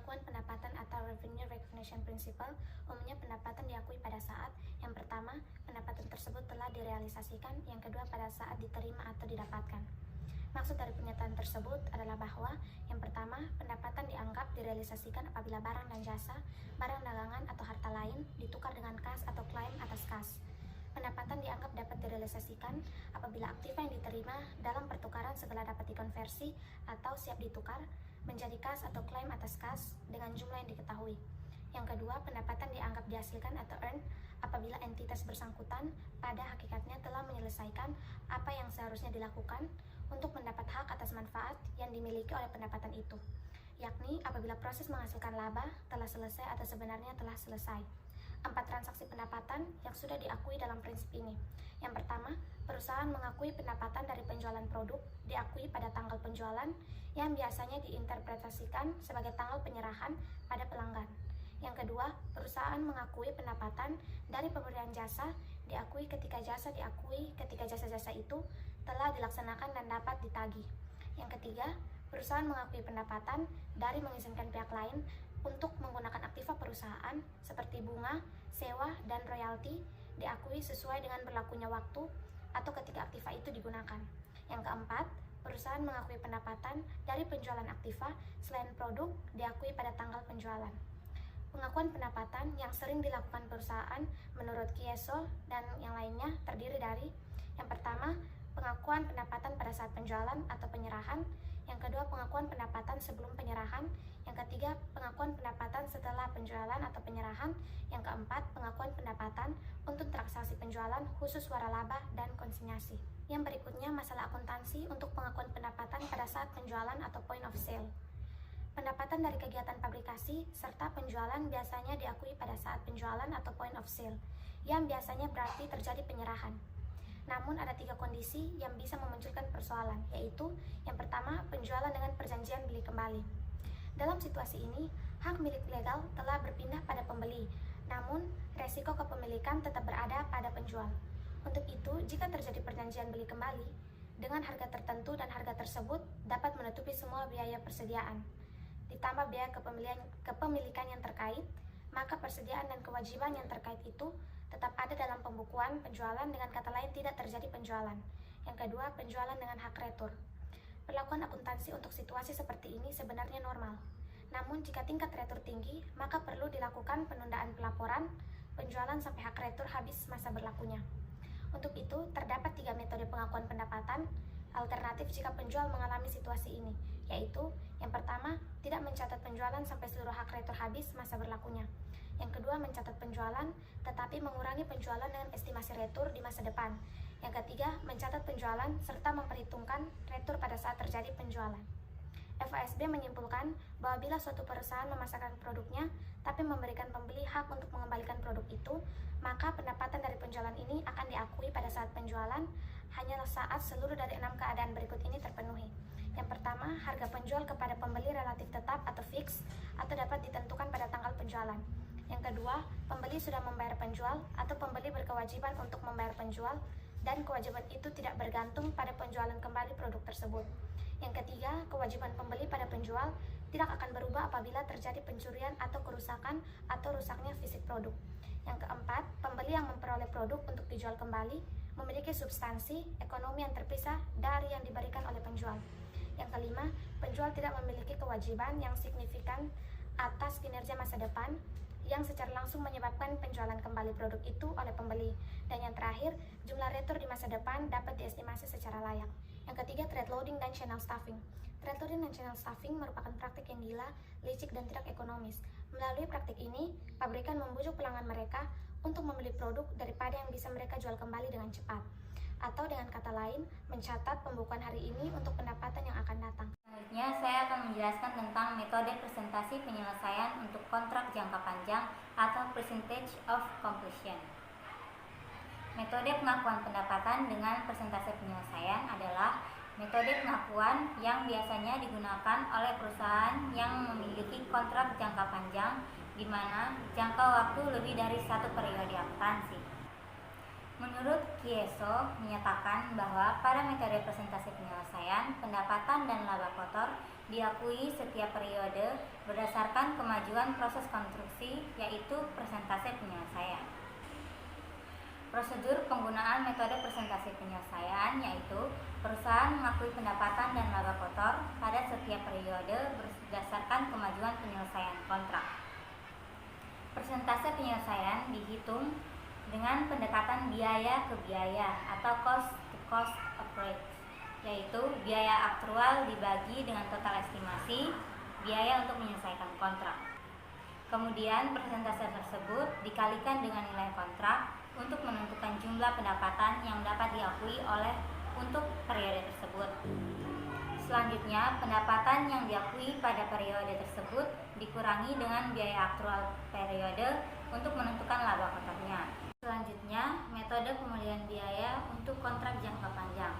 Pengakuan pendapatan atau Revenue Recognition Principle umumnya pendapatan diakui pada saat yang pertama, pendapatan tersebut telah direalisasikan, yang kedua pada saat diterima atau didapatkan. Maksud dari pernyataan tersebut adalah bahwa yang pertama, pendapatan dianggap direalisasikan apabila barang dan jasa, barang dagangan atau harta lain ditukar dengan kas atau klaim atas kas. Pendapatan dianggap dapat direalisasikan apabila aktiva yang diterima dalam pertukaran segala dapat dikonversi atau siap ditukar menjadi kas atau klaim atas kas dengan jumlah yang diketahui. Yang kedua, pendapatan dianggap dihasilkan atau earn apabila entitas bersangkutan pada hakikatnya telah menyelesaikan apa yang seharusnya dilakukan untuk mendapat hak atas manfaat yang dimiliki oleh pendapatan itu, yakni apabila proses menghasilkan laba telah selesai atau sebenarnya telah selesai. 4 transaksi pendapatan yang sudah diakui dalam prinsip ini. Yang pertama, perusahaan mengakui pendapatan dari penjualan produk diakui pada tanggal penjualan yang biasanya diinterpretasikan sebagai tanggal penyerahan pada pelanggan. Yang kedua, perusahaan mengakui pendapatan dari pemberian jasa diakui ketika jasa-jasa itu telah dilaksanakan dan dapat ditagih. Yang ketiga, perusahaan mengakui pendapatan dari mengizinkan pihak lain untuk menggunakan aktiva perusahaan seperti bunga, sewa, dan royalti diakui sesuai dengan berlakunya waktu atau ketika aktiva itu digunakan. Yang keempat, perusahaan mengakui pendapatan dari penjualan aktiva selain produk diakui pada tanggal penjualan. Pengakuan pendapatan yang sering dilakukan perusahaan menurut Kieso dan yang lainnya terdiri dari yang pertama, pengakuan pendapatan pada saat penjualan atau penyerahan. Yang kedua, pengakuan pendapatan sebelum penyerahan. Yang ketiga, pengakuan pendapatan setelah penjualan atau penyerahan. Yang keempat, pengakuan pendapatan untuk transaksi penjualan khusus waralaba dan konsinyasi. Yang berikutnya, masalah akuntansi untuk pengakuan pendapatan pada saat penjualan atau point of sale. Pendapatan dari kegiatan fabrikasi serta penjualan biasanya diakui pada saat penjualan atau point of sale, yang biasanya berarti terjadi penyerahan. Namun ada 3 kondisi yang bisa memunculkan persoalan, yaitu yang pertama, penjualan dengan perjanjian beli kembali. Dalam situasi ini, hak milik legal telah berpindah pada pembeli, namun resiko kepemilikan tetap berada pada penjual. Untuk itu, jika terjadi perjanjian beli kembali, dengan harga tertentu dan harga tersebut dapat menutupi semua biaya persediaan, ditambah biaya kepemilikan yang terkait, maka persediaan dan kewajiban yang terkait itu tetap ada dalam pembukuan penjualan, dengan kata lain tidak terjadi penjualan. Yang kedua, penjualan dengan hak retur. Perlakuan akuntansi untuk situasi seperti ini sebenarnya normal. Namun jika tingkat retur tinggi, maka perlu dilakukan penundaan pelaporan penjualan sampai hak retur habis masa berlakunya. Untuk itu, terdapat 3 metode pengakuan pendapatan alternatif jika penjual mengalami situasi ini, yaitu yang pertama, tidak mencatat penjualan sampai seluruh hak retur habis masa berlakunya. Yang kedua, mencatat penjualan tetapi mengurangi penjualan dengan estimasi retur di masa depan. Yang ketiga, mencatat penjualan serta memperhitungkan retur pada saat terjadi penjualan. FASB menyimpulkan bahwa bila suatu perusahaan memasarkan produknya tapi memberikan pembeli hak untuk mengembalikan produk itu, maka pendapatan dari penjualan ini akan diakui pada saat penjualan hanyalah saat seluruh dari 6 keadaan berikut ini terpenuhi. Yang pertama, harga penjual kepada pembeli relatif tetap atau fix atau dapat ditentukan pada tanggal penjualan. Yang kedua, pembeli sudah membayar penjual atau pembeli berkewajiban untuk membayar penjual dan kewajiban itu tidak bergantung pada penjualan kembali produk tersebut. Yang ketiga, kewajiban pembeli pada penjual tidak akan berubah apabila terjadi pencurian atau kerusakan atau rusaknya fisik produk. Yang keempat, pembeli yang memperoleh produk untuk dijual kembali memiliki substansi ekonomi yang terpisah dari yang diberikan oleh penjual. Yang kelima, penjual tidak memiliki kewajiban yang signifikan atas kinerja masa depan yang secara langsung menyebabkan penjualan kembali produk itu oleh pembeli. Dan yang terakhir, jumlah retur di masa depan dapat diestimasi secara layak. Yang ketiga, trade loading dan channel stuffing. Trade loading dan channel stuffing merupakan praktik yang gila, licik, dan tidak ekonomis. Melalui praktik ini, pabrikan membujuk pelanggan mereka untuk membeli produk daripada yang bisa mereka jual kembali dengan cepat. Atau dengan kata lain, mencatat pembukuan hari ini untuk pendapatan yang akan datang. Selanjutnya, saya akan menjelaskan tentang metode presentasi penyelesaian untuk kontrak jangka panjang atau percentage of completion. Metode pengakuan pendapatan dengan persentase penyelesaian adalah metode pengakuan yang biasanya digunakan oleh perusahaan yang memiliki kontrak jangka panjang di mana jangka waktu lebih dari 1 periode akuntansi. Menurut Kieso menyatakan bahwa pada metode presentasi penyelesaian, pendapatan dan laba kotor diakui setiap periode berdasarkan kemajuan proses konstruksi, yaitu presentasi penyelesaian. Prosedur penggunaan metode presentasi penyelesaian yaitu perusahaan mengakui pendapatan dan laba kotor pada setiap periode berdasarkan kemajuan penyelesaian kontrak. Presentasi penyelesaian dihitung dengan pendekatan biaya ke biaya atau cost to cost approach, yaitu biaya aktual dibagi dengan total estimasi biaya untuk menyelesaikan kontrak. Kemudian persentase tersebut dikalikan dengan nilai kontrak untuk menentukan jumlah pendapatan yang dapat diakui oleh untuk periode tersebut. Selanjutnya, pendapatan yang diakui pada periode tersebut dikurangi dengan biaya aktual periode untuk menentukan laba kotornya. Selanjutnya, metode pemulihan biaya untuk kontrak jangka panjang.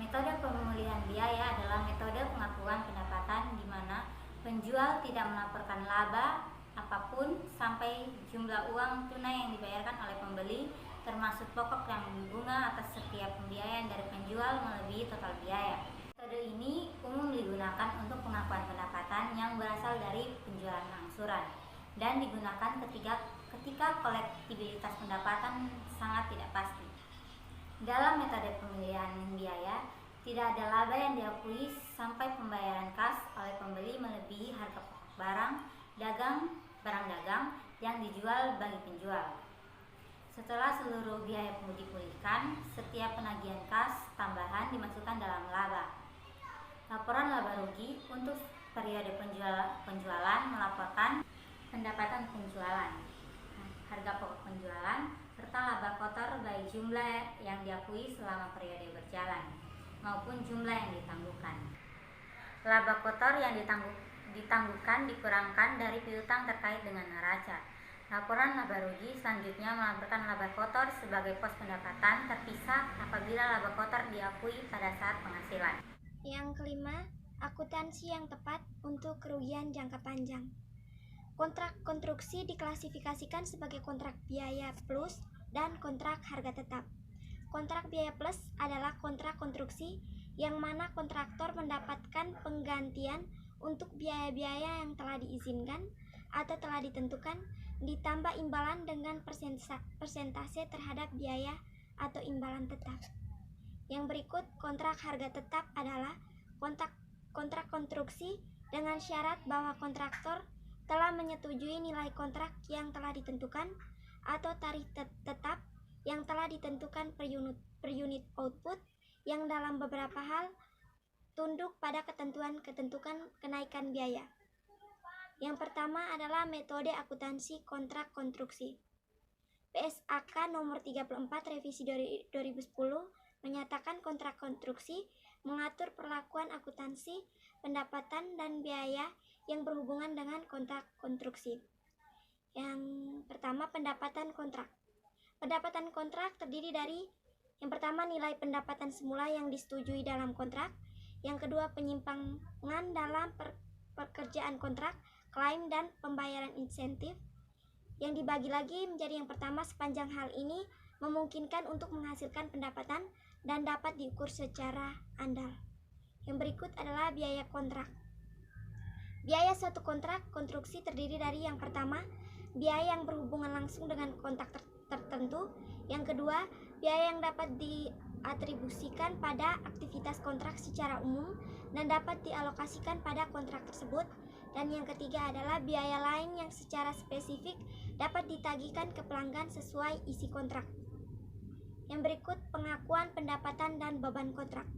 Metode pemulihan biaya adalah metode pengakuan pendapatan di mana penjual tidak melaporkan laba apapun sampai jumlah uang tunai yang dibayarkan oleh pembeli, termasuk pokok dan bunga atas setiap pembiayaan dari penjual melebihi total biaya. Metode ini umum digunakan untuk pengakuan pendapatan yang berasal dari penjualan angsuran dan digunakan ketika kolektibilitas pendapatan sangat tidak pasti. Dalam metode pemilihan biaya, tidak ada laba yang diakui sampai pembayaran kas oleh pembeli melebihi harga pokok barang dagang yang dijual bagi penjual. Setelah seluruh biaya dipulihkan, setiap penagihan kas tambahan dimasukkan dalam laba. Laporan laba rugi untuk periode penjualan melaporkan pendapatan penjualan, harga pokok penjualan, serta laba kotor baik jumlah yang diakui selama periode berjalan maupun jumlah yang ditangguhkan. Laba kotor yang ditangguhkan dikurangkan dari piutang terkait dengan neraca. Laporan laba rugi selanjutnya melaporkan laba kotor sebagai pos pendapatan terpisah apabila laba kotor diakui pada saat penghasilan. Yang kelima, akuntansi yang tepat untuk kerugian jangka panjang. Kontrak konstruksi diklasifikasikan sebagai kontrak biaya plus dan kontrak harga tetap. Kontrak biaya plus adalah kontrak konstruksi yang mana kontraktor mendapatkan penggantian untuk biaya-biaya yang telah diizinkan atau telah ditentukan, ditambah imbalan dengan persentase terhadap biaya atau imbalan tetap. Yang berikut kontrak harga tetap adalah kontrak konstruksi dengan syarat bahwa kontraktor telah menyetujui nilai kontrak yang telah ditentukan atau tarif tetap yang telah ditentukan per unit output yang dalam beberapa hal tunduk pada ketentuan kenaikan biaya. Yang pertama adalah metode akuntansi kontrak konstruksi. PSAK nomor 34 revisi 2010 menyatakan kontrak konstruksi mengatur perlakuan akuntansi, pendapatan, dan biaya yang berhubungan dengan kontrak konstruksi. Yang pertama, pendapatan kontrak. Pendapatan kontrak terdiri dari yang pertama, nilai pendapatan semula yang disetujui dalam kontrak. Yang kedua, penyimpangan dalam pekerjaan kontrak, klaim, dan pembayaran insentif yang dibagi lagi menjadi yang pertama. Sepanjang hal ini memungkinkan untuk menghasilkan pendapatan dan dapat diukur secara andal. Yang berikut adalah biaya kontrak. Biaya suatu kontrak konstruksi terdiri dari yang pertama, biaya yang berhubungan langsung dengan kontrak tertentu. Yang kedua, biaya yang dapat diatribusikan pada aktivitas kontrak secara umum dan dapat dialokasikan pada kontrak tersebut. Dan yang ketiga adalah biaya lain yang secara spesifik dapat ditagihkan ke pelanggan sesuai isi kontrak. Yang berikut pengakuan pendapatan dan beban kontrak.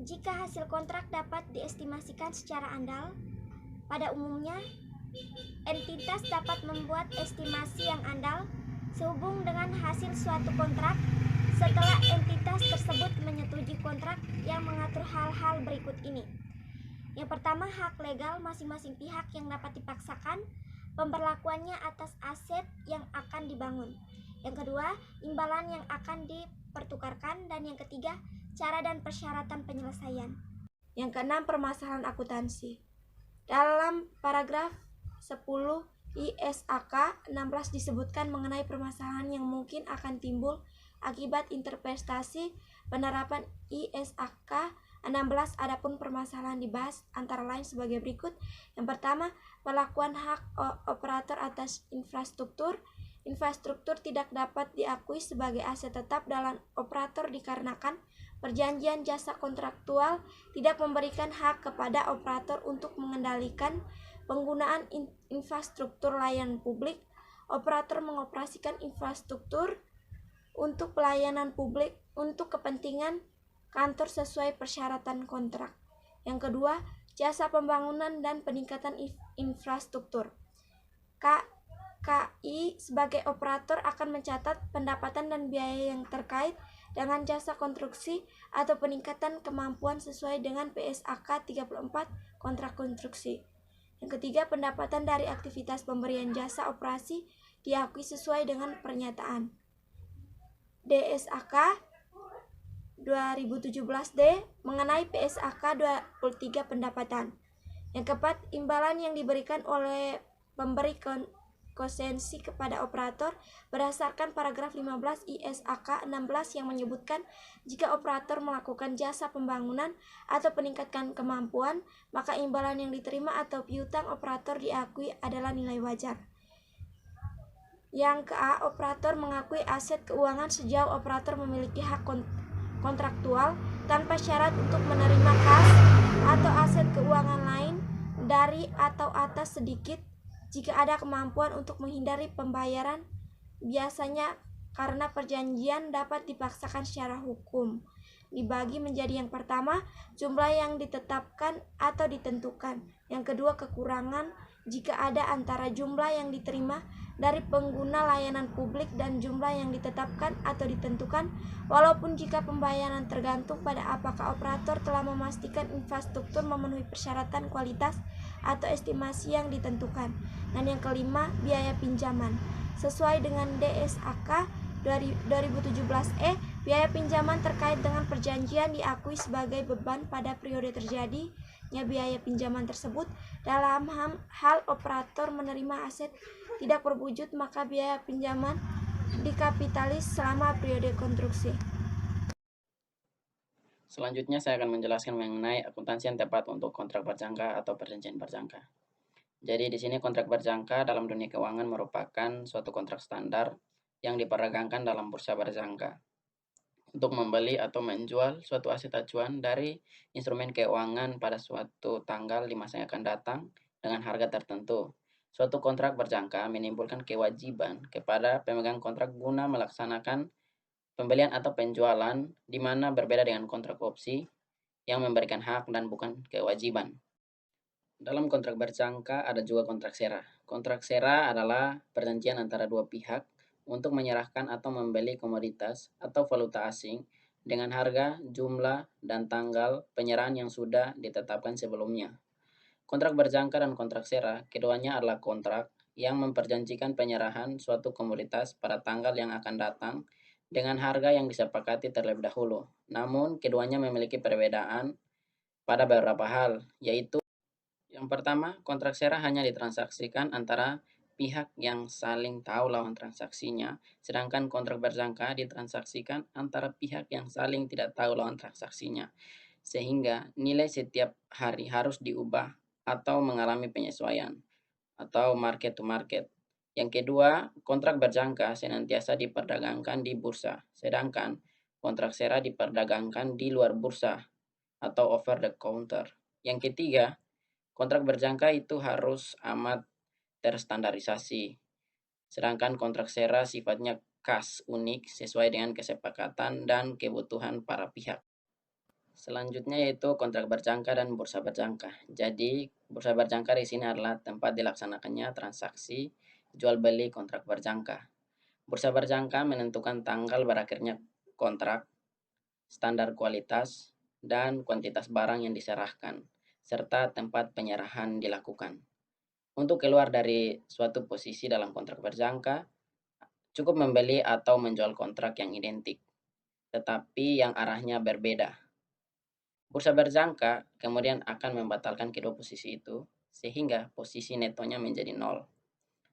Jika hasil kontrak dapat diestimasikan secara andal, pada umumnya entitas dapat membuat estimasi yang andal sehubung dengan hasil suatu kontrak setelah entitas tersebut menyetujui kontrak yang mengatur hal-hal berikut ini. Yang pertama, hak legal masing-masing pihak yang dapat dipaksakan pemberlakuannya atas aset yang akan dibangun. Yang kedua, imbalan yang akan dipertukarkan. Dan yang ketiga, cara dan persyaratan penyelesaian. Yang keenam, permasalahan akuntansi. Dalam paragraf 10 ISAK 16 disebutkan mengenai permasalahan yang mungkin akan timbul akibat interpretasi penerapan ISAK 16. Adapun permasalahan dibahas antara lain sebagai berikut. Yang pertama, perlakuan hak operator atas infrastruktur. Infrastruktur tidak dapat diakui sebagai aset tetap dalam operator dikarenakan perjanjian jasa kontraktual tidak memberikan hak kepada operator untuk mengendalikan penggunaan infrastruktur layanan publik. Operator mengoperasikan infrastruktur untuk pelayanan publik untuk kepentingan kantor sesuai persyaratan kontrak. Yang kedua, jasa pembangunan dan peningkatan infrastruktur. KI sebagai operator akan mencatat pendapatan dan biaya yang terkait dengan jasa konstruksi atau peningkatan kemampuan sesuai dengan PSAK 34 kontrak konstruksi. Yang ketiga, pendapatan dari aktivitas pemberian jasa operasi diakui sesuai dengan pernyataan DSAK 2017-D mengenai PSAK 23 pendapatan. Yang keempat, imbalan yang diberikan oleh pemberi konsensi kepada operator berdasarkan paragraf 15 ISAK 16 yang menyebutkan jika operator melakukan jasa pembangunan atau peningkatan kemampuan, maka imbalan yang diterima atau piutang operator diakui adalah nilai wajar. Yang ke-A, operator mengakui aset keuangan sejauh operator memiliki hak kontraktual tanpa syarat untuk menerima kas atau aset keuangan lain dari atau atas sedikit jika ada kemampuan untuk menghindari pembayaran, biasanya karena perjanjian dapat dipaksakan secara hukum. Dibagi menjadi yang pertama, jumlah yang ditetapkan atau ditentukan. Yang kedua, kekurangan jika ada antara jumlah yang diterima dari pengguna layanan publik dan jumlah yang ditetapkan atau ditentukan, walaupun jika pembayaran tergantung pada apakah operator telah memastikan infrastruktur memenuhi persyaratan kualitas atau estimasi yang ditentukan. Dan yang kelima, biaya pinjaman. Sesuai dengan DSAK 2017-E, biaya pinjaman terkait dengan perjanjian diakui sebagai beban pada periode terjadinya biaya pinjaman tersebut. Dalam hal operator menerima aset tidak berwujud, maka biaya pinjaman dikapitalis selama periode konstruksi. Selanjutnya saya akan menjelaskan mengenai akuntansi yang tepat untuk kontrak berjangka atau perjanjian berjangka. Jadi di sini kontrak berjangka dalam dunia keuangan merupakan suatu kontrak standar yang diperdagangkan dalam bursa berjangka untuk membeli atau menjual suatu aset acuan dari instrumen keuangan pada suatu tanggal di masa yang akan datang dengan harga tertentu. Suatu kontrak berjangka menimbulkan kewajiban kepada pemegang kontrak guna melaksanakan pembelian atau penjualan, di mana berbeda dengan kontrak opsi yang memberikan hak dan bukan kewajiban. Dalam kontrak berjangka ada juga kontrak sera. Kontrak sera adalah perjanjian antara dua pihak untuk menyerahkan atau membeli komoditas atau valuta asing dengan harga, jumlah, dan tanggal penyerahan yang sudah ditetapkan sebelumnya. Kontrak berjangka dan kontrak sera, keduanya adalah kontrak yang memperjanjikan penyerahan suatu komoditas pada tanggal yang akan datang dengan harga yang disepakati terlebih dahulu. Namun, keduanya memiliki perbedaan pada beberapa hal, yaitu yang pertama, kontrak sera hanya ditransaksikan antara pihak yang saling tahu lawan transaksinya, sedangkan kontrak berjangka ditransaksikan antara pihak yang saling tidak tahu lawan transaksinya, sehingga nilai setiap hari harus diubah atau mengalami penyesuaian atau market to market. Yang kedua, kontrak berjangka senantiasa diperdagangkan di bursa, sedangkan kontrak sera diperdagangkan di luar bursa atau over the counter. Yang ketiga, kontrak berjangka itu harus amat terstandarisasi, sedangkan kontrak sera sifatnya khas, unik, sesuai dengan kesepakatan dan kebutuhan para pihak. Selanjutnya yaitu kontrak berjangka dan bursa berjangka. Jadi, bursa berjangka di sini adalah tempat dilaksanakannya transaksi jual beli kontrak berjangka. Bursa berjangka menentukan tanggal berakhirnya kontrak, standar kualitas, dan kuantitas barang yang diserahkan, serta tempat penyerahan dilakukan. Untuk keluar dari suatu posisi dalam kontrak berjangka, cukup membeli atau menjual kontrak yang identik, tetapi yang arahnya berbeda. Bursa berjangka kemudian akan membatalkan kedua posisi itu, sehingga posisi netonya menjadi nol.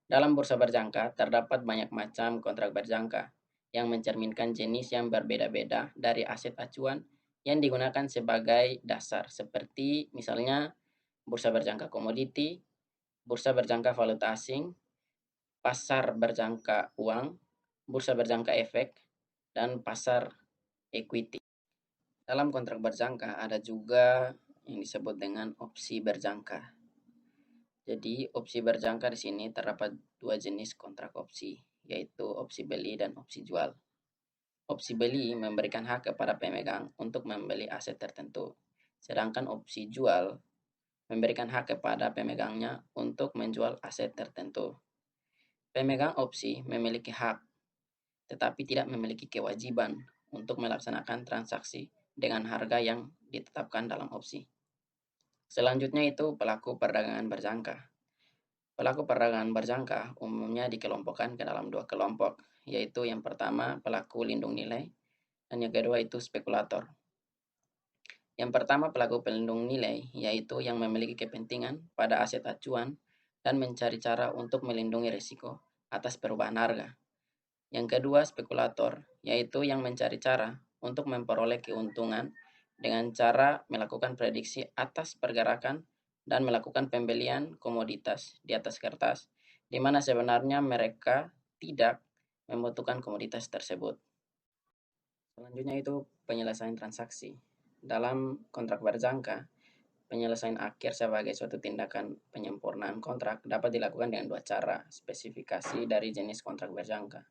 Dalam bursa berjangka, terdapat banyak macam kontrak berjangka yang mencerminkan jenis yang berbeda-beda dari aset acuan yang digunakan sebagai dasar, seperti misalnya bursa berjangka komoditi, bursa berjangka valuta asing, pasar berjangka uang, bursa berjangka efek, dan pasar equity. Dalam kontrak berjangka ada juga yang disebut dengan opsi berjangka. Jadi opsi berjangka di sini terdapat dua jenis kontrak opsi, yaitu opsi beli dan opsi jual. Opsi beli memberikan hak kepada pemegang untuk membeli aset tertentu, sedangkan opsi jual memberikan hak kepada pemegangnya untuk menjual aset tertentu. Pemegang opsi memiliki hak, tetapi tidak memiliki kewajiban untuk melaksanakan transaksi dengan harga yang ditetapkan dalam opsi. Selanjutnya itu pelaku perdagangan berjangka. Pelaku perdagangan berjangka umumnya dikelompokkan ke dalam dua kelompok, yaitu yang pertama pelaku lindung nilai, dan yang kedua itu spekulator. Yang pertama pelaku pelindung nilai, yaitu yang memiliki kepentingan pada aset acuan dan mencari cara untuk melindungi risiko atas perubahan harga. Yang kedua spekulator, yaitu yang mencari cara untuk memperoleh keuntungan dengan cara melakukan prediksi atas pergerakan dan melakukan pembelian komoditas di atas kertas, di mana sebenarnya mereka tidak membutuhkan komoditas tersebut. Selanjutnya itu penyelesaian transaksi. Dalam kontrak berjangka, penyelesaian akhir sebagai suatu tindakan penyempurnaan kontrak dapat dilakukan dengan dua cara spesifikasi dari jenis kontrak berjangka,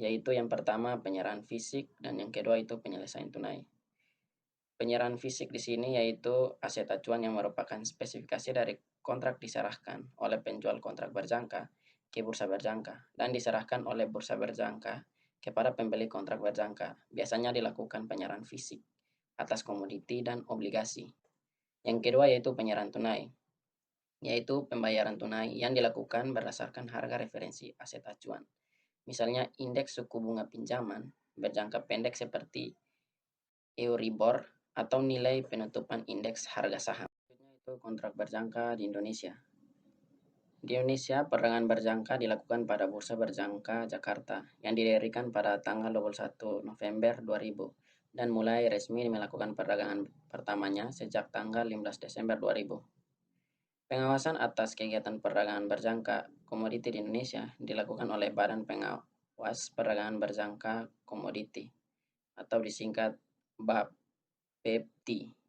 yaitu yang pertama penyerahan fisik dan yang kedua itu penyelesaian tunai. Penyerahan fisik di sini yaitu aset acuan yang merupakan spesifikasi dari kontrak diserahkan oleh penjual kontrak berjangka ke bursa berjangka dan diserahkan oleh bursa berjangka kepada pembeli kontrak berjangka. Biasanya dilakukan penyerahan fisik atas komoditi dan obligasi. Yang kedua yaitu penyerahan tunai, yaitu pembayaran tunai yang dilakukan berdasarkan harga referensi aset acuan. Misalnya indeks suku bunga pinjaman berjangka pendek seperti Euribor atau nilai penutupan indeks harga saham. Itu kontrak berjangka di Indonesia. Di Indonesia, perdagangan berjangka dilakukan pada Bursa Berjangka Jakarta yang didirikan pada tanggal 21 November 2000 dan mulai resmi melakukan perdagangan pertamanya sejak tanggal 15 Desember 2000. Pengawasan atas kegiatan perdagangan berjangka komoditi di Indonesia dilakukan oleh Badan Pengawas Perdagangan Berjangka Komoditi atau disingkat BAPEPTI.